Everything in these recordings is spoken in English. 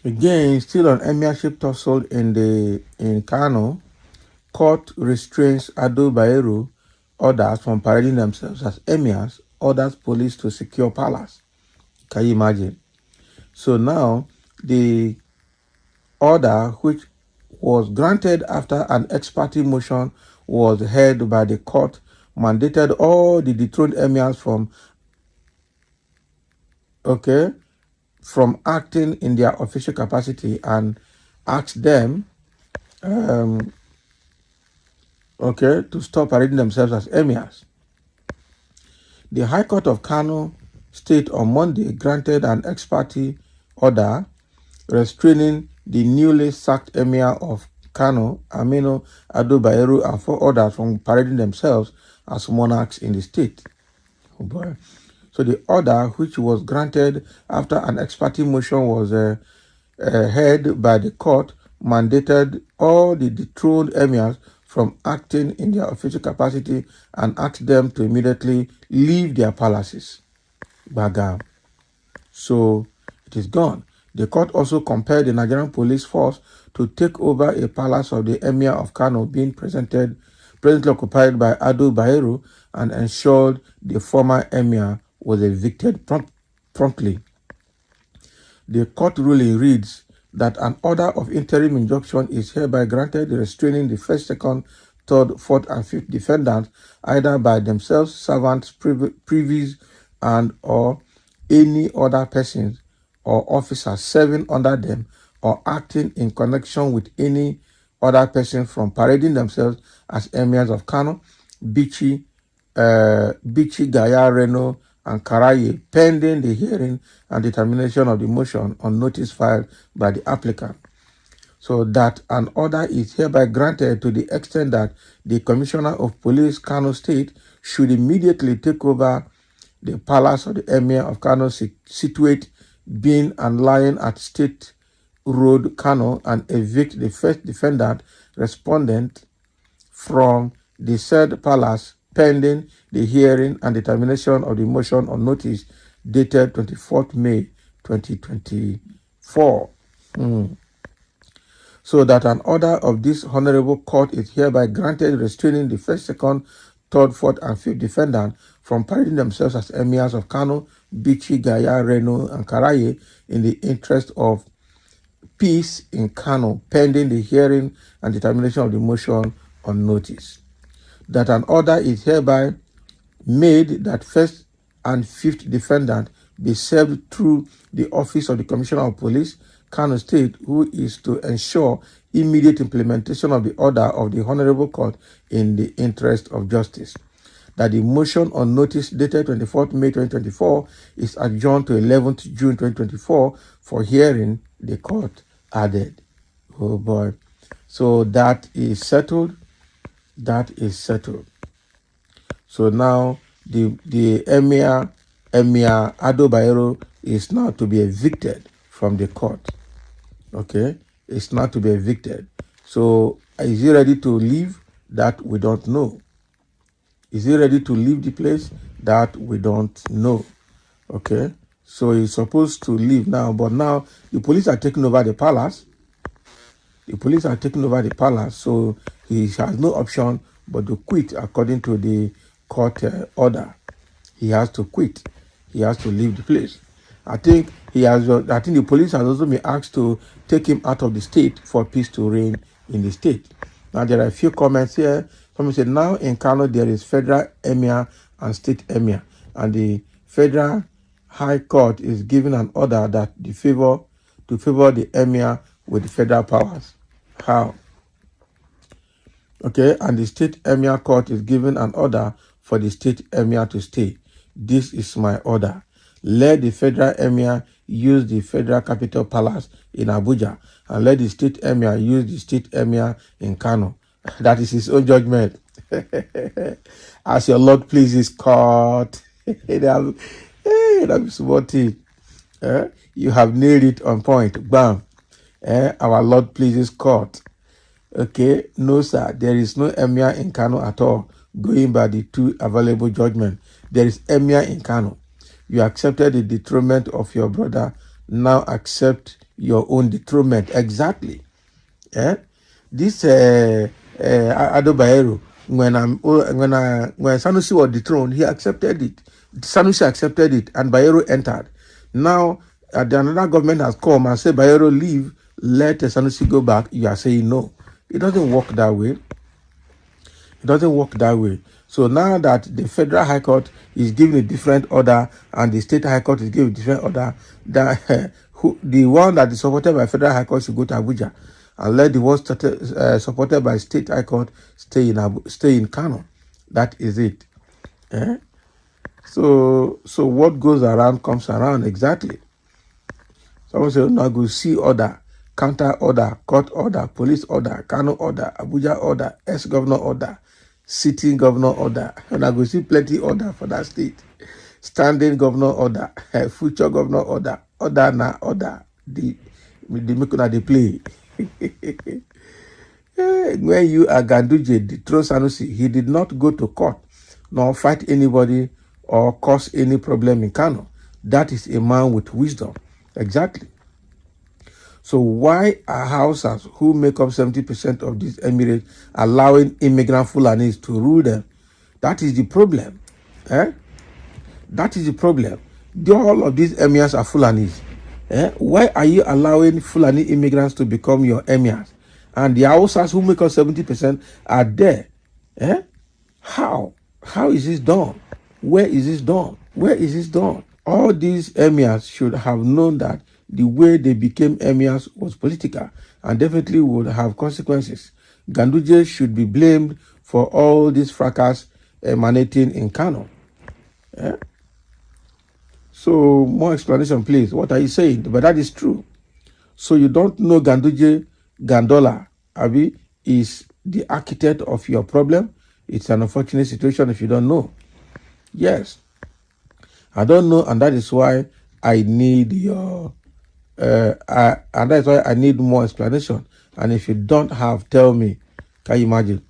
Again, still on emirship tussle in Kano, court restrains Ado Bayero orders from parading themselves as emirs, orders police to secure palace. Can you imagine? So now the order, which was granted after an ex parte motion was heard by the court, mandated all the dethroned emirs from acting in their official capacity and asked them to stop parading themselves as emirs. The High Court of Kano State on Monday granted an ex parte order restraining the newly sacked Emir of Kano, Aminu Ado Bayero, and 4 others from parading themselves as monarchs in the state. Oh boy. So the order, which was granted after an ex parte motion was heard by the court, mandated all the dethroned emirs from acting in their official capacity and asked them to immediately leave their palaces. Bagam. So it is gone. The court also compelled the Nigerian police force to take over a palace of the Emir of Kano being presently occupied by Ado Bayero and ensured the former Emir was evicted promptly. The court ruling reads that an order of interim injunction is hereby granted restraining the first, second, third, fourth, and fifth defendants either by themselves, servants, privies, and or any other persons or officers serving under them or acting in connection with any other person from parading themselves as emirs of Kano, Bichi, Gaya, Reno, and Karaye, pending the hearing and determination of the motion on notice filed by the applicant. So that an order is hereby granted to the extent that the Commissioner of Police, Kano State, should immediately take over the palace of the Emir of Kano, situate being and lying at State Road, Kano, and evict the first defendant respondent from the said palace pending the hearing and determination of the motion on notice dated 24th May 2024. So that an order of this honorable court is hereby granted restraining the first, second, third, fourth, and fifth defendant from parading themselves as emirs of Kano, Bichi, Gaya, Reno, and Karaye in the interest of peace in Kano, pending the hearing and determination of the motion on notice. That an order is hereby made that first and fifth defendant be served through the office of the Commissioner of Police, Kano State, who is to ensure immediate implementation of the order of the Honorable Court in the interest of justice. That the motion on notice dated 24th May 2024 is adjourned to 11th June 2024 for hearing, the court added. Oh boy. So that is settled. That is settled. So now the Emir Ado Bayero is now to be evicted from the court. Okay? It's not to be evicted. So is he ready to leave? That we don't know. Is he ready to leave the place? That we don't know. Okay? So he's supposed to leave now, but now the police are taking over the palace. The police are taking over the palace, so he has no option but to quit according to the court order. He has to quit. He has to leave the place. I think the police has also been asked to take him out of the state for peace to reign in the state. Now there are a few comments here. Someone said now in Kano there is federal emir and state emir, and the federal high court is giving an order that to favor the emir with the federal powers. How? Okay, and the state emir court is giving an order for the state emir to stay. This is my order. Let the federal emir use the federal capital palace in Abuja, and let the state emir use the state emir in Kano. That is his own judgment. As your Lord pleases, court. That is what it. You have nailed it on point. Bam. Our Lord pleases, court. Okay, no sir, there is no emir in Kano at all. Going by the two available judgments, there is emir in Kano. You accepted the dethronement of your brother. Now accept your own dethronement. Exactly. Eh? This Ado Bayero, when Sanusi was dethroned, he accepted it. Sanusi accepted it, and Bayero entered. Now, another government has come and said, Bayero leave, let Sanusi go back. You are saying no. It doesn't work that way. It doesn't work that way. So now that the Federal High Court is giving a different order and the State High Court is giving a different order, that the one that is supported by Federal High Court should go to Abuja, and let the one supported by State High Court stay in Kano. That is it. Eh? So what goes around comes around. Exactly. Someone say, no, go see order, counter order, court order, police order, Kano order, Abuja order, ex-governor order, sitting governor order. And I go see plenty order for that state. Standing governor order, future governor order, order na order. The make una dey play. When you are Ganduje, the throne Sanusi, he did not go to court nor fight anybody or cause any problem in Kano. That is a man with wisdom. Exactly. So why are Hausas who make up 70% of these Emirates allowing immigrant Fulanis to rule them? That is the problem. Eh? That is the problem. All of these Emirs are Fulanis. Eh? Why are you allowing Fulani immigrants to become your Emirs? And the Hausas who make up 70% are there. Eh? How? How is this done? Where is this done? Where is this done? All these Emirs should have known that the way they became Emirs was political and definitely would have consequences. Ganduje should be blamed for all this fracas emanating in Kano. Eh? So, more explanation, please. What are you saying? But that is true. So, you don't know Ganduje Gandola, Abi, is the architect of your problem? It's an unfortunate situation if you don't know. Yes. I don't know, and that is why I need your and that's why I need more explanation. And if you don't have, tell me. Can you imagine?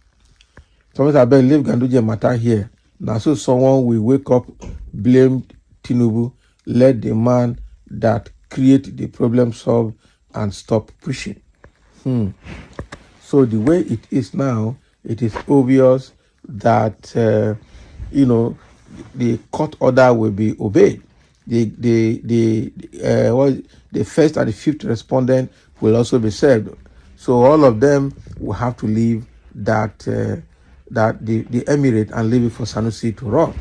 Sometimes I better leave Ganduje matter here. Now, so someone will wake up, blame Tinubu, let the man that create the problem solve, and stop pushing. So the way it is now, it is obvious that the court order will be obeyed. The first and the fifth respondent will also be served. So all of them will have to leave that the emirate and leave it for Sanusi to run.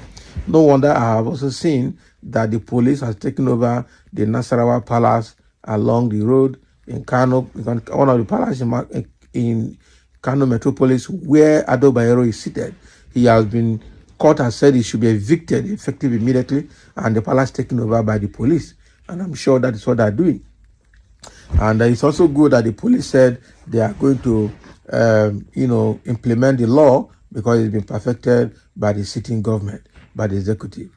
No wonder I have also seen that the police has taken over the Nasarawa Palace along the road in Kano, one of the palaces in Kano Metropolis where Ado Bayero is seated. He has been, court has said he should be evicted effective immediately, and the palace taken over by the police. And I'm sure that is what they're doing. And it's also good that the police said they are going to, implement the law because it's been perfected by the sitting government, by the executive.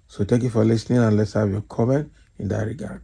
So thank you for listening, and let's have your comment in that regard.